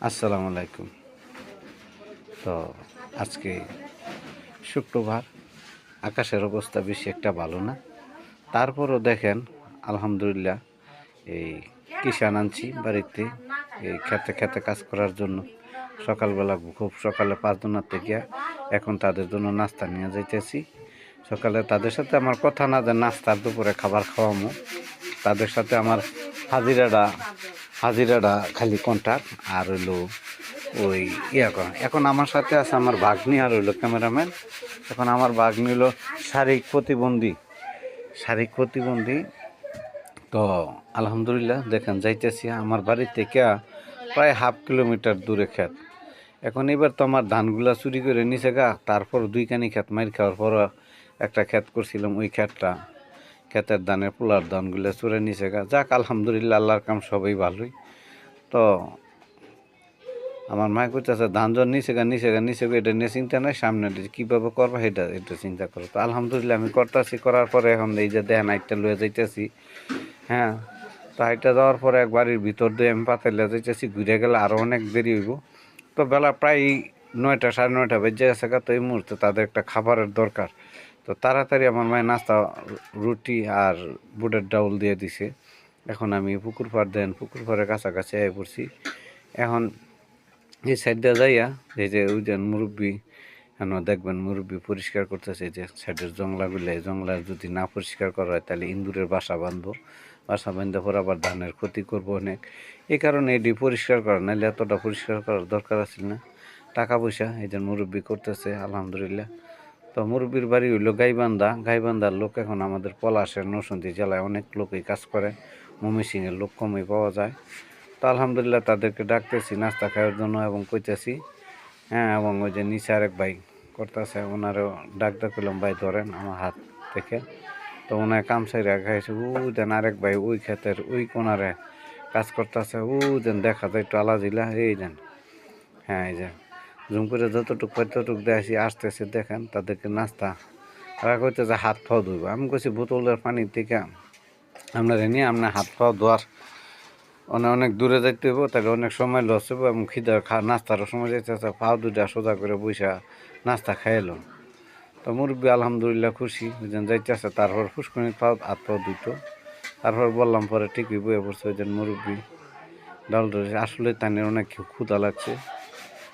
আসসালামু আলাইকুম। তো আজকে শুক্রবার, আকাশের অবস্থা বেশি একটা ভালো না। তারপরও দেখেন আলহামদুলিল্লাহ এই কিষান আনছি বাড়িতে এই খেতে খেতে কাজ করার জন্য। সকালবেলা খুব সকালে 5 থেকে এখন তাদের জন্য নাস্তা নিয়ে যাইতেছি। সকালে তাদের সাথে আমার কথা না যে নাস্তার দুপুরে খাবার খাওয়ামো, তাদের সাথে আমার হাজিরাটা খালি কন্ট্যাক্ট আর হইলো ওই করা। এখন আমার সাথে আছে আমার ভাগ্নি আর হইলো ক্যামেরাম্যান। এখন আমার ভাগ্নি হলো শারীরিক প্রতিবন্ধী। তো আলহামদুলিল্লাহ দেখেন যাইতেছি আমার বাড়ি থেকে প্রায় 1/2 কিলোমিটার দূরে ক্ষেত। এখন এবার তো আমার ধানগুলা চুরি করে নিছে গা, তারপর 2 কানি ক্ষেত মাইর খাওয়ার পর একটা ক্ষেত করছিলাম, ওই ক্ষেতের ধানের পোলার ধানগুলো চুরে নিছে গা। যাক আলহামদুলিল্লাহ, আল্লাহর কাম সবই ভালোই। তো আমার মায় কইতেছে ধান জন নিচে গা এটা নিয়ে চিন্তা নাই, সামনে কীভাবে করবো এটা চিন্তা করো। তো আলহামদুলিল্লাহ আমি করতেছি, করার পরে এখন এই যে দেন আইটটা লয়ে যাইতেছি। হ্যাঁ, তো আইটটা যাওয়ার পরে এক বাড়ির ভিতর দিয়ে আমি পাতাইলে যাইতেছি, ঘুরে গেলে আরও অনেক দেরি হইব। তো বেলা প্রায় 9টা 9:30 বেজে গেছে গা। তো এই মুহূর্তে তাদের একটা খাবারের দরকার। তো তাড়াতাড়ি আমার মায়ের নাস্তা রুটি আর বুটের ডাউল দিয়ে দিছে। এখন আমি পুকুর পাড়ের কাছাকাছি আয় পড়ছি। এখন এই সাইড দিয়ে যাইয়া এই যে ওই যে মুরব্বী, দেখবেন মুরব্বী পরিষ্কার করতেছে, যে সাইডের জংলাগুলো, এই জংলা যদি না পরিষ্কার করা হয় তাহলে ইঁদুরের বাসা বাঁধতে পর আবার ধানের ক্ষতি করবো অনেক। এই কারণে এটি পরিষ্কার করা, নাহলে এতটা পরিষ্কার করার দরকার আছে না। টাকা পয়সা এই যে মুরব্বী করতেছে আলহামদুলিল্লাহ। তো মুরব্বীর বাড়ি হইলো গাইবান্ধার লোক। এখন আমাদের পলাশের নরসিংদী জেলায় অনেক লোকই কাজ করে, ময়মনসিংহের লোক কমই পাওয়া যায়। তো আলহামদুলিল্লাহ তাদেরকে ডাকতেছি নাস্তা খাওয়ার জন্য এবং কইতেছি। হ্যাঁ, এবং ওই যে নিচে আরেক ভাই করতেছে, ওনারও ডাক করলাম ভাই ধরেন আমার হাত থেকে। তো ওনার কামসাই খাইছে। দেন আরেক ভাই ওই ক্ষেতের ওই কোনারে কাজ করতেছে, দেন দেখা যায় একটু আলাদিলা এই দেন। হ্যাঁ, এই যে জুম করে যতটুকু দেখি আসতেছে, দেখেন তাদেরকে নাস্তা তারা কইতেছে হাত পাও ধুইব। আমি কইছি বোতলের পানির থেকে আপনারা নিয়ে আপনার হাত পাও ধোয়ার অনেক দূরে যাইতে হইব, তাহলে অনেক সময় লস হইব এবং নাস্তারও সময় যাইতেছে। পাও দুটা সোজা করে বৈশা নাস্তা খাইলো। তো মুরব্বী আলহামদুলিল্লাহ খুশি, যেন যাইতেছে। তারপর ফুসকুনির হাত পাও ধুইতো। তারপর বললাম পরে ঠিকই বয়ে পড়ছে ওই যে মুরব্বী ডাল ধরেছে। আসলে তাদের অনেক ক্ষুধা লাগছে।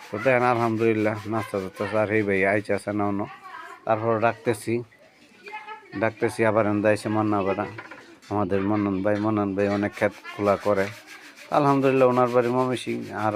তো দেখেন আলহামদুলিল্লাহ নাস্তা টাস্তা আর এই ভাই আইছে আছে না অন্য। তারপর ডাকতেছি আবার এসে আমাদের মন্নন ভাই অনেক ক্ষেত খোলা করে। আলহামদুলিল্লাহ ওনার বাড়ি ময়মনসিংহ। আর